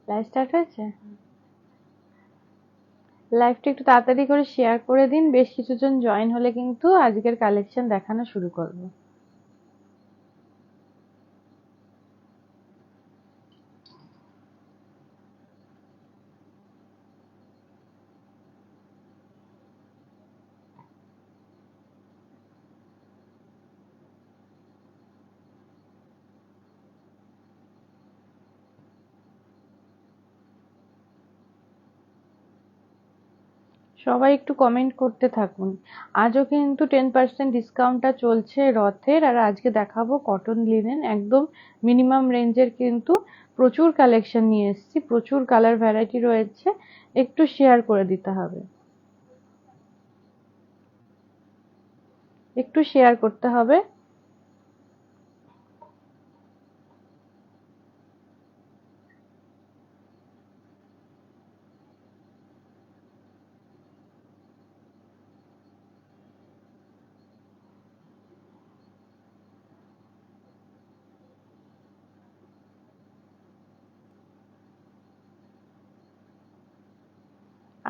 Live start হয়েছে? লাইভটা একটু তাড়াতাড়ি করে শেয়ার করে দিন, বেশ কিছুজন জয়েন হলে কিন্তু আজকের কালেকশন দেখানো শুরু করব। সবাই একটু কমেন্ট করতে থাকুন। আজও কিন্তু 10% ডিসকাউন্টটা চলছে রথের, আর আজকে দেখাবো কটন লিনেন একদম মিনিমাম রেঞ্জের, কিন্তু প্রচুর কালেকশন নিয়ে এসেছি, প্রচুর কালার ভ্যারাইটি রয়েছে, একটু শেয়ার করে দিতে হবে, একটু শেয়ার করতে হবে।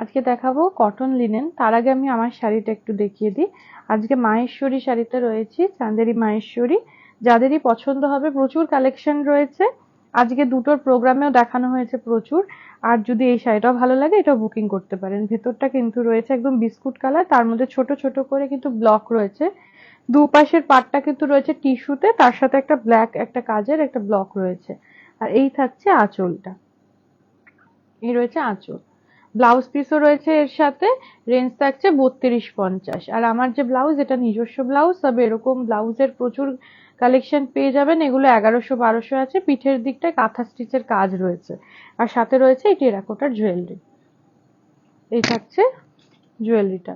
আজকে দেখাবো কটন লিনেন, তার আগে আমি আমার শাড়িটা একটু দেখিয়ে দিই। আজকে মাহেশ্বরী শাড়িতে রয়েছি, চাঁদেরি মাহেশ্বরী, যাদেরই পছন্দ হবে, প্রচুর কালেকশন রয়েছে। আজকে দুটোর প্রোগ্রামেও দেখানো হয়েছে প্রচুর। আর যদি এই শাড়িটাও ভালো লাগে, এটাও বুকিং করতে পারেন। ভেতরটা কিন্তু রয়েছে একদম বিস্কুট কালার, তার মধ্যে ছোট ছোট করে কিন্তু ব্লক রয়েছে। দুপাশের পাটটা কিন্তু রয়েছে টিস্যুতে, তার সাথে একটা ব্ল্যাক একটা কাজের একটা ব্লক রয়েছে। আর এই থাকছে আঁচলটা, এই রয়েছে আঁচল। ব্লাউজ পিসও রয়েছে এর সাথে, রেঞ্জ থাকছে 32-50। আর আমার যে ব্লাউজ, এটা নিজস্ব ব্লাউজ, তবে এরকম ব্লাউজের প্রচুর কালেকশন পেয়ে যাবেন। এগুলো 1100-1200 আছে। পিঠের দিকটায় কাঁথা স্টিচের কাজ রয়েছে, আর সাথে রয়েছে এই টেরাকোটার জুয়েলারি। এই থাকছে জুয়েলারিটা,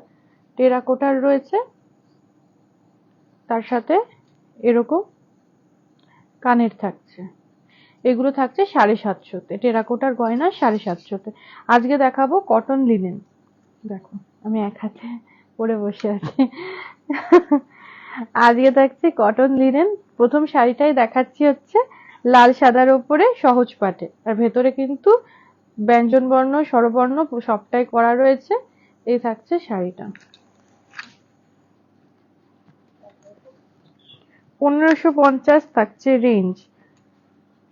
টেরাকোটার রয়েছে, তার সাথে এরকম কানের থাকছে। এগুলো থাকছে 750-তে, টেরাকোটার গয়না 750-তে। আজকে দেখাবো কটন লিনেন। দেখো আমি এক হাতে পরে বসে আছি। আজকে থাকছে কটন লিনেন। প্রথম শাড়িটাই দেখাচ্ছি হচ্ছে লাল সাদার ওপরে সহজ পাটে, আর ভেতরে কিন্তু ব্যঞ্জন বর্ণ স্বরবর্ণ সবটাই করা রয়েছে। এই থাকছে শাড়িটা, 1550 থাকছে রেঞ্জ,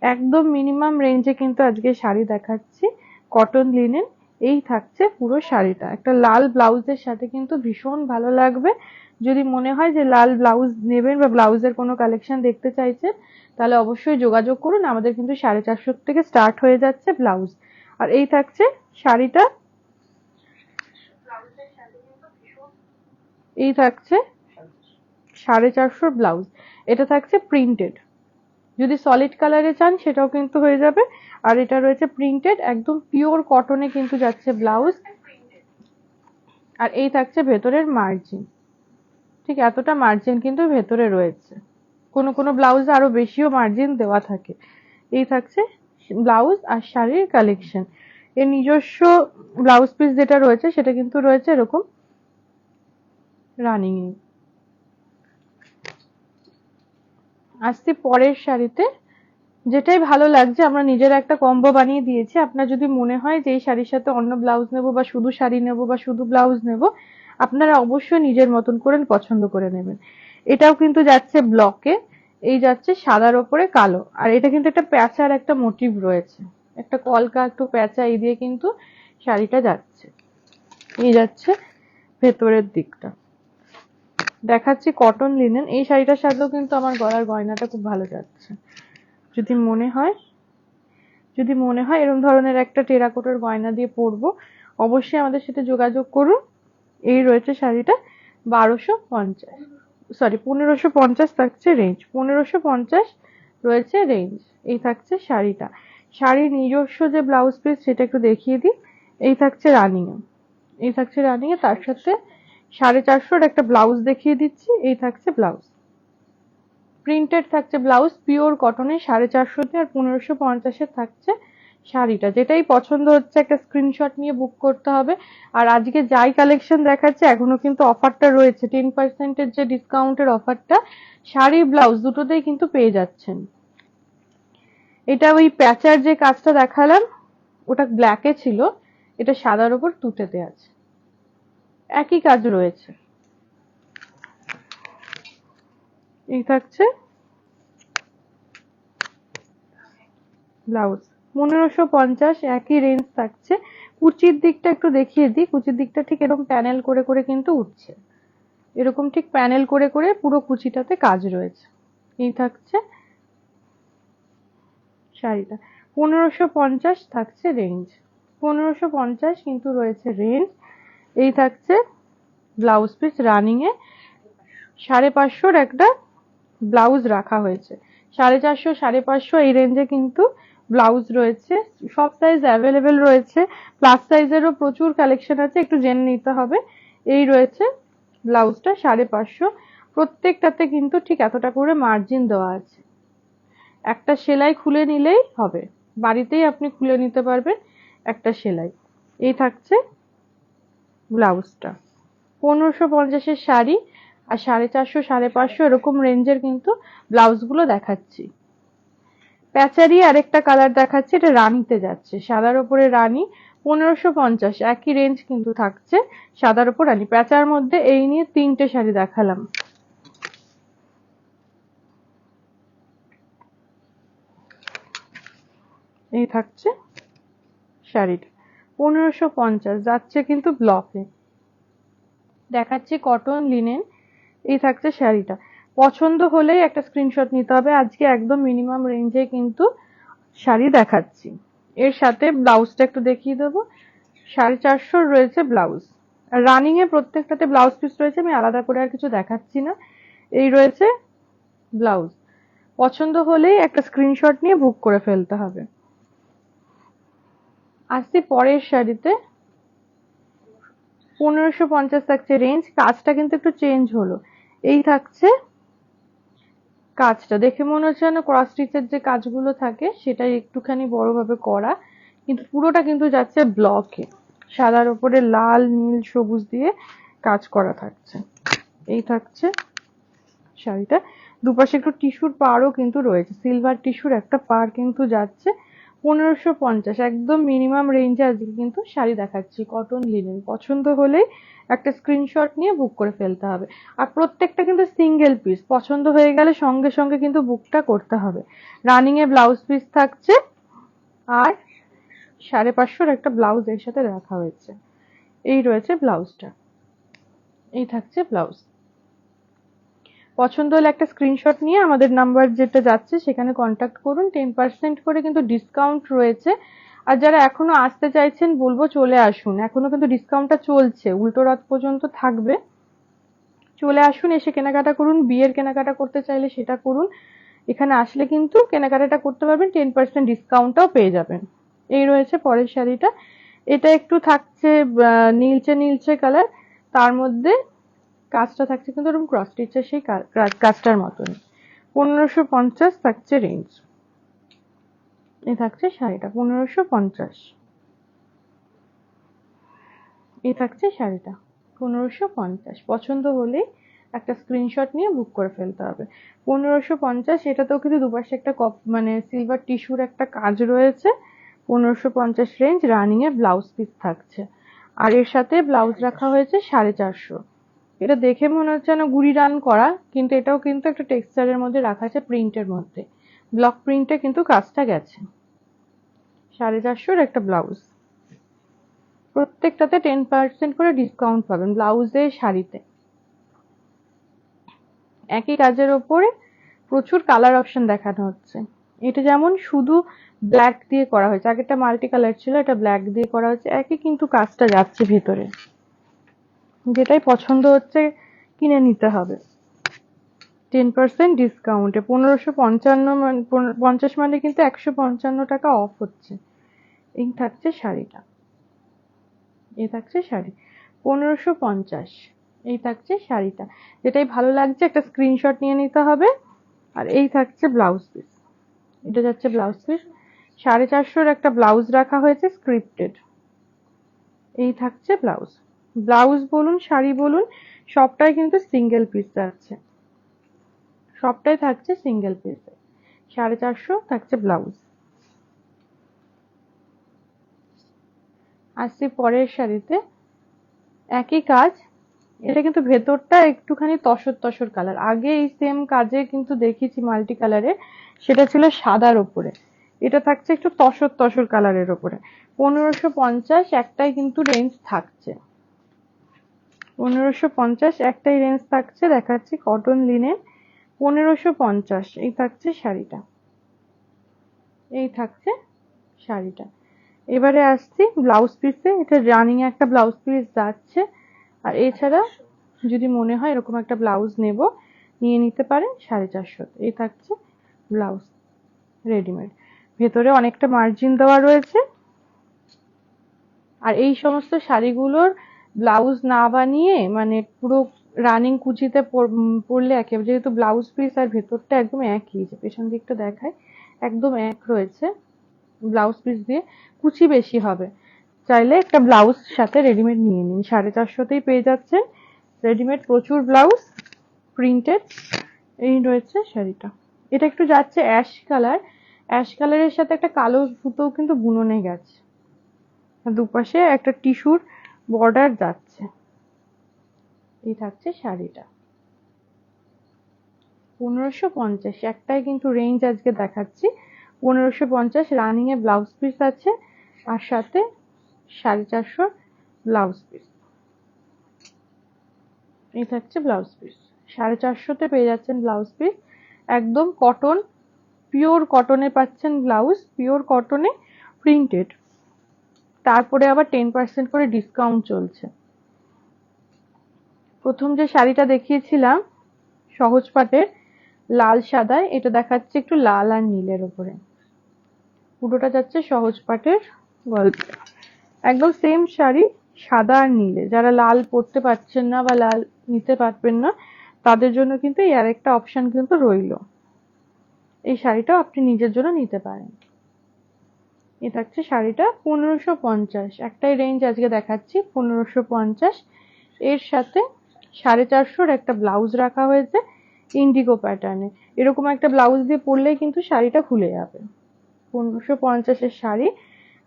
একদম মিনিমাম রেঞ্জে কিন্তু আজকে শাড়ি দেখাচ্ছি কটন লিনেন। এই থাকছে পুরো শাড়িটা, একটা লাল ব্লাউজের সাথে কিন্তু ভীষণ ভালো লাগবে। যদি মনে হয় যে লাল ব্লাউজ নেবেন বা ব্লাউজের কোনো কালেকশন দেখতে চাইছেন, তাহলে অবশ্যই যোগাযোগ করুন। আমাদের কিন্তু 450 থেকে স্টার্ট হয়ে যাচ্ছে ব্লাউজ। আর এই থাকছে শাড়িটা, এই থাকছে 450 ব্লাউজ। এটা থাকছে প্রিন্টেড, যদি সলিড কালারে চান সেটাও কিন্তু হয়ে যাবে। আর এটা রয়েছে প্রিন্টেড, একদম পিওর কটনে কিন্তু যাচ্ছে ব্লাউজ। আর এই থাকছে ভেতরের মার্জিন, ঠিক এতটা মার্জিন কিন্তু ভেতরে রয়েছে। কোনো কোনো ব্লাউজে আরো বেশিও মার্জিন দেওয়া থাকে। এই থাকছে ব্লাউজ আর শাড়ির কালেকশন। এর নিজস্ব ব্লাউজ পিস যেটা রয়েছে সেটা কিন্তু রয়েছে এরকম রানিং এ। আসছি পরের শাড়িতে, যেটাই ভালো লাগছে আমরা নিজের একটা কম্বো বানিয়ে দিয়েছি। আপনার যদি মনে হয় যে এই শাড়ির সাথে অন্য ব্লাউজ নেবো বা শুধু শাড়ি নেবো বা শুধু ব্লাউজ নেবো, আপনারা অবশ্যই নিজের মতন করে পছন্দ করে নেবেন। এটাও কিন্তু যাচ্ছে ব্লকে, এই যাচ্ছে সাদার ওপরে কালো, আর এটা কিন্তু একটা প্যাঁচার একটা মোটিভ রয়েছে, একটা কলকা একটু প্যাঁচা, এই দিয়ে কিন্তু শাড়িটা যাচ্ছে। এই যাচ্ছে ভেতরের দিকটা। দেখাচ্ছি কটন লিনেন। এই শাড়িটার সাথেও কিন্তু আমার গলার গয়নাটা খুব ভালো যাচ্ছে। যদি মনে হয়, যদি মনে হয় এরকম ধরনের একটা টেরাকোটার গয়না দিয়ে পরবো, অবশ্যই আমাদের সাথে যোগাযোগ করুন। এই রয়েছে শাড়িটা 1250, সরি 1550 থাকছে রেঞ্জ, 1550 রয়েছে রেঞ্জ। এই থাকছে শাড়িটা। শাড়ির নিজস্ব যে ব্লাউজ পিস সেটা একটু দেখিয়ে দিই। এই থাকছে রানিং, এই থাকছে রানিং এ, তার সাথে 450 একটা ব্লাউজ দেখিয়ে দিচ্ছি। এই থাকছে ব্লাউজ, প্রিন্টেড থাকছে ব্লাউজ, পিওর কটনের 450 আর 1550 থাকছে শাড়িটা। যেটাই পছন্দ হচ্ছে একটা স্ক্রিনশট নিয়ে বুক করতে হবে। আর আজকে যাই কালেকশন দেখাচ্ছে এখনো কিন্তু অফারটা রয়েছে, 10% যে ডিসকাউন্টের অফারটা শাড়ি ব্লাউজ দুটোতেই কিন্তু পেয়ে যাচ্ছেন। এটা ওই প্যাচার যে কাজটা দেখালাম ওটা ব্ল্যাকে ছিল, এটা সাদার উপর তুতেতে আছে, একই কাজ রয়েছে। এই থাকছে ব্লাউজ 1550, একই রেঞ্জ থাকছে। কুচির দিকটা একটু দেখিয়ে দিই, কুচির দিকটা ঠিক এরকম প্যানেল করে করে কিন্তু উঠছে, এরকম ঠিক প্যানেল করে করে পুরো কুচিটাতে কাজ রয়েছে। এই থাকছে শাড়িটা, 1550 থাকছে রেঞ্জ, 1550 কিন্তু রয়েছে রেঞ্জ। এই থাকছে ব্লাউজ পিস রানিং এ, 550 একটা ব্লাউজ রাখা হয়েছে, 450 550 এই রেঞ্জে কিন্তু ব্লাউজ রয়েছে। সব সাইজ অ্যাভেলেবেল রয়েছে, প্লাস সাইজেরও প্রচুর কালেকশন আছে, একটু জেনে নিতে হবে। এই রয়েছে ব্লাউজটা 550, প্রত্যেকটাতে কিন্তু ঠিক এতটা করে মার্জিন দেওয়া আছে, একটা সেলাই খুলে নিলেই হবে, বাড়িতেই আপনি খুলে নিতে পারবেন একটা সেলাই। এই থাকছে ব্লাউজটা, 1550-এর শাড়ি আর 450 550 এরকম রেঞ্জের কিন্তু ব্লাউজ গুলো দেখাচ্ছি। প্যাচারি আরেকটা কালার দেখাচ্ছি, এটা রানিতে যাচ্ছে, সাদার উপরে রানী, 1550 একই রেঞ্জ কিন্তু থাকছে, সাদার উপর রানী প্যাচার মধ্যে। এই নিয়ে 3টে শাড়ি দেখালাম। এই থাকছে শাড়িটা, 1550 যাচ্ছে কিন্তু ব্লকে, দেখাচ্ছি কটন লিনেন। এই থাকছে শাড়িটা, পছন্দ হলেই একটা স্ক্রিনশট নিতে হবে। আজকে একদম মিনিমাম রেঞ্জে কিন্তু শাড়ি দেখাচ্ছি। এর সাথে ব্লাউজটা একটু দেখিয়ে দেবো, 450 রয়েছে ব্লাউজ, আর রানিং এ প্রত্যেকটাতে ব্লাউজ পিস রয়েছে, আমি আলাদা করে আর কিছু দেখাচ্ছি না। এই রয়েছে ব্লাউজ, পছন্দ হলেই একটা স্ক্রিনশট নিয়ে বুক করে ফেলতে হবে। আসছি পরের শাড়িতে, 1550 থাকছে রেঞ্জ, কাজটা কিন্তু একটু চেঞ্জ হলো। এই থাকছে কাজটা, দেখে মনে হচ্ছে না ক্রস স্টিচের যে কাজগুলো থাকে সেটাই একটুখানি বড়ভাবে করা, কিন্তু পুরোটা কিন্তু যাচ্ছে ব্লকে, সাদার উপরে লাল নীল সবুজ দিয়ে কাজ করা থাকছে। এই থাকছে শাড়িটা, দুপাশে একটু টিস্যুর পাড়ও কিন্তু রয়েছে, সিলভার টিস্যুর একটা পাড় কিন্তু যাচ্ছে। 1550 একদম মিনিমাম রেঞ্জে আজকে কিন্তু শাড়ি দেখাচ্ছি, কটন লিনেন। পছন্দ হলেই একটা স্ক্রিনশট নিয়ে বুক করে ফেলতে হবে। আর প্রত্যেকটা কিন্তু সিঙ্গেল পিস, পছন্দ হয়ে গেলে সঙ্গে সঙ্গে কিন্তু বুকটা করতে হবে। রানিং এ ব্লাউজ পিস থাকছে, আর 550 একটা ব্লাউজ এর সাথে রাখা হয়েছে। এই রয়েছে ব্লাউজটা, এই থাকছে ব্লাউজ। পছন্দ হলে একটা স্ক্রিনশট নিয়ে আমাদের নাম্বার যেটা যাচ্ছে সেখানে কন্ট্যাক্ট করুন, 10% করে কিন্তু ডিসকাউন্ট রয়েছে। আর যারা এখনো আসতে চাইছেন বলবো চলে আসুন, এখনো কিন্তু ডিসকাউন্টটা চলছে, উল্টো রাত পর্যন্ত থাকবে। চলে আসুন, এসে কেনাকাটা করুন, বিয়ের কেনাকাটা করতে চাইলে সেটা করুন, এখানে আসলে কিন্তু কেনাকাটাটা করতে পারবেন, 10% ডিসকাউন্টটাও পেয়ে যাবেন। এই রয়েছে পরের শাড়িটা, এটা একটু থাকছে নীলচে নীলচে কালার, তার মধ্যে কাজটা থাকছে কিন্তু এরকম ক্রস স্টিচের সেই কাজটার মতন। 1550 থাকছে রেঞ্জ। এই থাকছে শাড়িটা 1550, এই থাকছে শাড়িটা 1550। পছন্দ হলে একটা স্ক্রিনশট নিয়ে বুক করে ফেলতে হবে। 1550, এটাতেও কিন্তু দুপাশে একটা মানে সিলভার টিস্যুর একটা কাজ রয়েছে। 1550 রেঞ্জ, রানিং এ ব্লাউজ পিস থাকছে, আর এর সাথে ব্লাউজ রাখা হয়েছে 450। এটা দেখে মনে হচ্ছে না গুড়ি রান করা, কিন্তু এটাও কিন্তু একটা টেক্সচারের মধ্যে রাখা আছে, প্রিন্টের মধ্যে, ব্লক প্রিন্টে কিন্তু কাজটা গেছে। 450 একটা ব্লাউজ, প্রত্যেকটাতে 10% করে ডিসকাউন্ট পাবেন ব্লাউজে শাড়িতে। একই কাজের ওপরে প্রচুর কালার অপশন দেখানো হচ্ছে। এটা যেমন শুধু ব্ল্যাক দিয়ে করা হয়েছে, আগেরটা মাল্টি কালার ছিল, এটা ব্ল্যাক দিয়ে করা হয়েছে, একই কিন্তু কাজটা যাচ্ছে ভিতরে। যেটাই পছন্দ হচ্ছে কিনে নিতে হবে 10% ডিসকাউন্টে। 1550 মানে কিন্তু 155 টাকা অফ হচ্ছে। এই থাকছে শাড়িটা, এই থাকছে শাড়ি 1550, এই থাকছে শাড়িটা। যেটাই ভালো লাগছে একটা স্ক্রিনশট নিয়ে নিতে হবে। আর এই থাকছে ব্লাউজ পিস, এটা যাচ্ছে ব্লাউজ পিস, 450 একটা ব্লাউজ রাখা হয়েছে স্ক্রিপ্টেড। এই থাকছে ব্লাউজ। ব্লাউজ বলুন শাড়ি বলুন সবটাই কিন্তু সিঙ্গেল পিস যাচ্ছে, সবটাই থাকছে সিঙ্গেল পিসে। 450 থাকছে ব্লাউজ। আসছি পরের শাড়িতে, একই কাজ, এটা কিন্তু ভেতরটা একটুখানি তসর তসর কালার। আগে এই সেম কাজে কিন্তু দেখেছি মাল্টি কালারে, সেটা ছিল সাদার ওপরে, এটা থাকছে একটু তসর তসর কালারের ওপরে। 1550 একটাই কিন্তু রেঞ্জ থাকছে, 1550 একটাই রেঞ্জ থাকছে। দেখাচ্ছি কটন লিনেন 1550। এই থাকছে শাড়িটা, এই থাকছে শাড়িটা। এবারে আসছি ব্লাউজ পিসে, এটা রানিং একটা ব্লাউজ পিস যাচ্ছে। আর এছাড়া যদি মনে হয় এরকম একটা ব্লাউজ নেব, নিয়ে নিতে পারেন 450। এই থাকছে ব্লাউজ রেডিমেড, ভেতরে অনেকটা মার্জিন দেওয়া রয়েছে। আর এই সমস্ত শাড়িগুলোর ব্লাউজ না বানিয়ে মানে পুরো রানিং কুচিতে পরলে একেবারে, যেহেতু ব্লাউজ পিস আর ভেতরটা একদম একই, যে পেছন দিকটা দেখায় একদম এক রয়েছে, ব্লাউজ পিস দিয়ে কুচি বেশি হবে। চাইলে একটা ব্লাউজ সাথে রেডিমেড নিয়ে নিন, 450তেই পেয়ে যাচ্ছেন রেডিমেড প্রচুর ব্লাউজ প্রিন্টেড। এই রয়েছে শাড়িটা, এটা একটু যাচ্ছে অ্যাশ কালার, অ্যাশ কালারের সাথে একটা কালো সুতোও কিন্তু বুননে গেছে, দুপাশে একটা টিস্যুর বর্ডার যাচ্ছে। এই থাকছে শাড়িটা 1550, একটাই কিন্তু রেঞ্জ আজকে দেখাচ্ছি 1550। রানিং এ ব্লাউজ পিস আছে আর সাথে 450 ব্লাউজ পিস। এই থাকছে ব্লাউজ পিস, 450তে পেয়ে যাচ্ছেন ব্লাউজ পিস, একদম কটন, পিওর কটনে পাচ্ছেন ব্লাউজ, পিওর কটনে প্রিন্টেড। তারপরে আবার 10% করে ডিসকাউন্ট চলছে। প্রথম যে শাড়িটা দেখিয়েছিলাম সহজ পাটের লাল সাদায়, এটা দেখাচ্ছে একটু লাল আর নীলের উপরে, পুরোটা যাচ্ছে সহজ পাটের গল্প। একদম সেম শাড়ি, সাদা আর নীলে। যারা লাল পরতে পারছেন না বা লাল নিতে পারবেন না, তাদের জন্য কিন্তু এই আরেকটা অপশন কিন্তু রইল, এই শাড়িটাও আপনি নিজের জন্য নিতে পারেন। এ থাকছে শাড়িটা 1550, একটাই রেঞ্জ আজকে দেখাচ্ছি 1550। এর সাথে 450 একটা ব্লাউজ রাখা হয়েছে ইন্ডিগো প্যাটার্নে। এরকম একটা ব্লাউজ দিয়ে পরলেই কিন্তু শাড়িটা খুলে যাবে। 1550 শাড়ি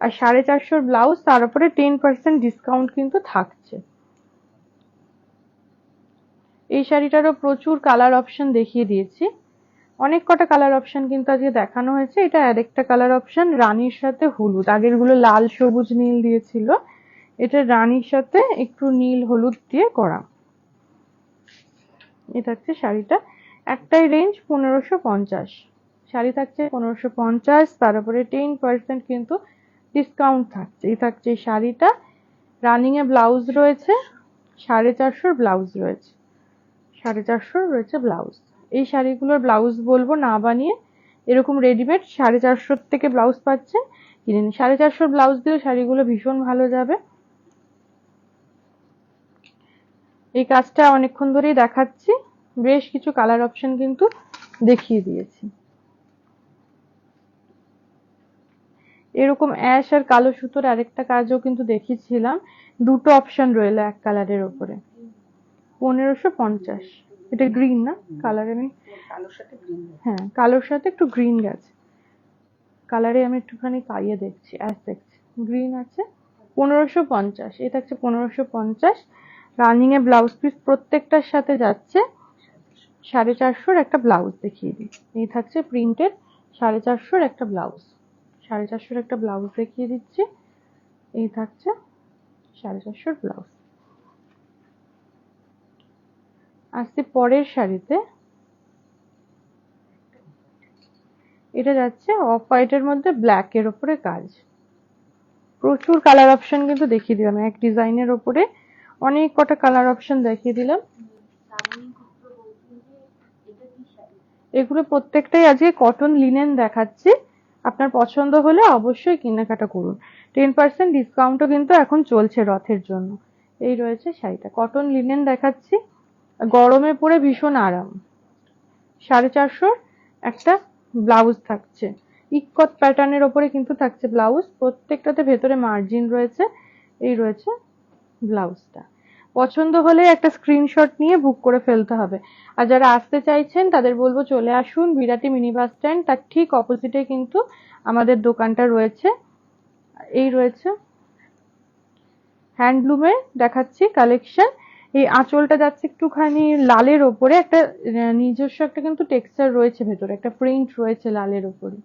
আর 450 ব্লাউজ, তার উপরে 10% ডিসকাউন্ট কিন্তু থাকছে। এই শাড়িটারও প্রচুর কালার অপশন দেখিয়ে দিয়েছি, অনেক কটা কালার অপশন কিন্তু আজকে দেখানো হয়েছে। এটা আরেকটা কালার অপশন রানীর সাথে হলুদ, আগের গুলো লাল সবুজ নীল দিয়েছিল, এটা রানীর সাথে একটু নীল হলুদ দিয়ে করা। এটা হচ্ছে শাড়িটা, একটাই রেঞ্জ 1550, শাড়ি থাকছে 1550, তার উপরে 10% কিন্তু ডিসকাউন্ট থাকছে। এই থাকছে শাড়িটা, রানিং এ ব্লাউজ রয়েছে 450 ব্লাউজ রয়েছে, 450 রয়েছে ব্লাউজ। এই শাড়িগুলোর ব্লাউজ বলবো না বানিয়ে এরকম রেডিমেড 450 থেকে ব্লাউজ পাচ্ছেন, কিনে নিন। 450 ব্লাউজ দিয়ে শাড়িগুলো ভীষণ ভালো যাবে। এই কাজটা অনেকক্ষণ ধরেই দেখাচ্ছি, বেশ কিছু কালার অপশন কিন্তু দেখিয়ে দিয়েছি। এরকম অ্যাশ আর কালো সুতোর আরেকটা কাজও কিন্তু দেখিয়েছিলাম, দুটো অপশন রইলো এক কালারের উপরে 1550। এটা গ্রিন না কালারে, আমি হ্যাঁ কালোর সাথে একটু গ্রিন গেছে, কালারে আমি একটুখানি পাইয়ে দেখছি, অ্যাশ দেখছি, গ্রিন আছে 1550। এটা হচ্ছে 1550, রানিং এ ব্লাউজ পিস প্রত্যেকটার সাথে যাচ্ছে 450 একটা ব্লাউজ দেখিয়ে দিই। এই থাকছে প্রিন্টেড 450 একটা ব্লাউজ, 450 একটা ব্লাউজ দেখিয়ে দিচ্ছি। এই থাকছে 450 ব্লাউজ। আসছি পরের শাড়িতে, এটা যাচ্ছে অফ হোয়াইটের মধ্যে ব্ল্যাক এর উপরে কাজ, প্রচুর কালার অপশন কিন্তু দেখিয়ে দিলাম, এক ডিজাইনের উপরে অনেক কটা কালার অপশন দেখিয়ে দিলাম। এগুলো প্রত্যেকটাই আজকে কটন লিনেন দেখাচ্ছি, আপনার পছন্দ হলে অবশ্যই কেনাকাটা করুন। 10% ডিসকাউন্টও কিন্তু এখন চলছে রথের জন্য। এই রয়েছে শাড়িটা, কটন লিনেন দেখাচ্ছি, গরমে পরে ভীষণ আরাম। 450 একটা ব্লাউজ থাকছে, ইকট প্যাটার্নের ওপরে কিন্তু থাকছে ব্লাউজ, প্রত্যেকটাতে ভেতরে মার্জিন রয়েছে। এই রয়েছে ব্লাউজটা। পছন্দ হলে একটা স্ক্রিনশট নিয়ে বুক করে ফেলতে হবে। আর যারা আসতে চাইছেন তাদের বলবো চলে আসুন বিরাটি মিনি বাস স্ট্যান্ড, তার ঠিক অপোজিটে কিন্তু আমাদের দোকানটা রয়েছে। এই রয়েছে হ্যান্ডলুমের দেখাচ্ছি কালেকশন। এই আঁচলটা যাচ্ছে একটুখানি লালের ওপরে, একটা নিজস্ব একটা কিন্তু টেক্সচার রয়েছে, ভেতরে একটা প্রিন্ট রয়েছে লালের ওপরে।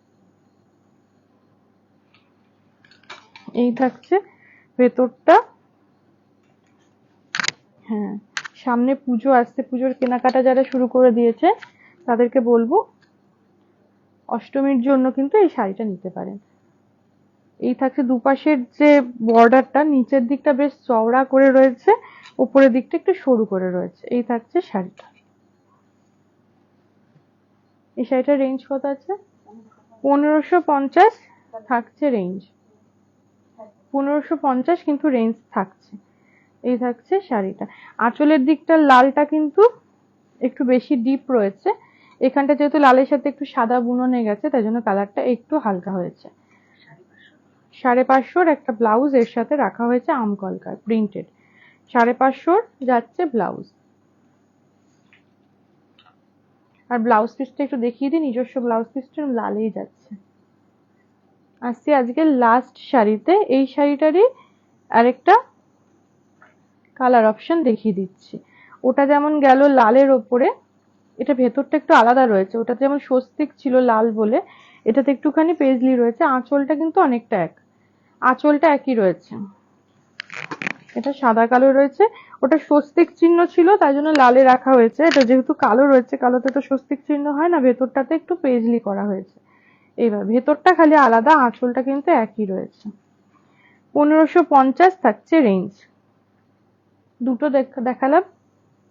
এই থাকছে ভেতরটা। হ্যাঁ, সামনে পুজো আসছে, পুজোর কেনাকাটা যারা শুরু করে দিয়েছে তাদেরকে বলবো অষ্টমীর জন্য কিন্তু এই শাড়িটা নিতে পারেন। এই থাকছে দুপাশের যে বর্ডারটা, নিচের দিকটা বেশ চওড়া করে রয়েছে, উপরের দিকটা একটু সরু করে রয়েছে। এই থাকছে শাড়িটা। এই শাড়িটার রেঞ্জ কত আছে? 1550 থাকছে রেঞ্জ, 1550 কিন্তু রেঞ্জ থাকছে। এই থাকছে শাড়িটা। আঁচলের দিকটা লালটা কিন্তু একটু বেশি ডিপ রয়েছে, এখানটা যেহেতু লালের সাথে একটু সাদা বুননে গেছে তাই জন্য কালারটা একটু হালকা হয়েছে। 550 একটা ব্লাউজ এর সাথে রাখা হয়েছে আম কলকার প্রিন্টেড, 550 যাচ্ছে ব্লাউজ। আর ব্লাউজ পিসটা একটু দেখিয়ে দিই, নিজস্ব ব্লাউজ পিসটা লালেই যাচ্ছে। আসছি আজকে লাস্ট শাড়িতে, এই শাড়িটারই আরেকটা কালার অপশন দেখিয়ে দিচ্ছি। ওটা যেমন গেল লালের ওপরে, এটা ভেতরটা একটু আলাদা রয়েছে, ওটা যেমন স্বস্তিক ছিল লাল বলে, এটাতে একটুখানি পেজলি রয়েছে। আঁচলটা কিন্তু অনেকটা এক, আঁচলটা একই রয়েছে। এটা সাদা কালো রয়েছে, ওটা স্বস্তিক চিহ্ন ছিল তাই জন্য লালে রাখা হয়েছে। এটা যেহেতু কালো রয়েছে, কালোতে তো স্বস্তিক চিহ্ন হয় না, ভেতরটাতে একটু পেজলি করা হয়েছে। এইবার ভেতরটা খালি আলাদা, আঁচলটা কিন্তু একই রয়েছে। 1550 থাকছে রেঞ্জ। দুটো দেখালাম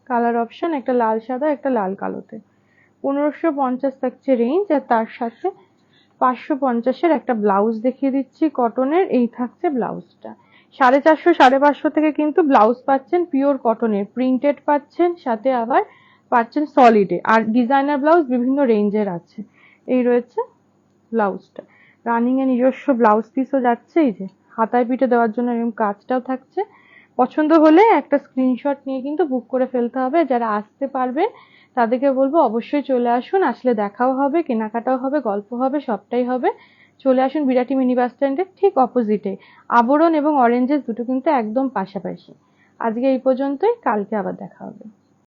কালার অপশন, একটা লাল সাদা একটা লাল কালোতে। 1550 থাকছে রেঞ্জ। আর তার সাথে 550-এর একটা ব্লাউজ দেখিয়ে দিচ্ছি কটনের। এই থাকছে ব্লাউজটা। 450 550 থেকে কিন্তু ব্লাউজ পাচ্ছেন পিওর কটনের, প্রিন্টেড পাচ্ছেন, সাথে আবার পাচ্ছেন সলিডে। আর ডিজাইনার ব্লাউজ বিভিন্ন রেঞ্জের আছে। এই রয়েছে ব্লাউজটা। রানিং এ নিজস্ব ব্লাউজ পিসও যাচ্ছে, এই যে হাতায় পিঠে দেওয়ার জন্য এরকম কাজটাও থাকছে। পছন্দ হলে একটা স্ক্রিনশট নিয়ে কিন্তু বুক করে ফেলতে হবে। যারা আসতে পারবেন তাদেরকে বলবো অবশ্যই চলে আসুন, আসলে দেখাও হবে, কেনাকাটাও হবে, গল্প হবে, সবটাই হবে। চলে আসুন বিরাটি মিনি বাস স্ট্যান্ডের ঠিক অপোজিটে। আবরণ এবং অরেঞ্জেস দুটো কিন্তু একদম পাশাপাশি। আজকে এই পর্যন্তই, কালকে আবার দেখা হবে।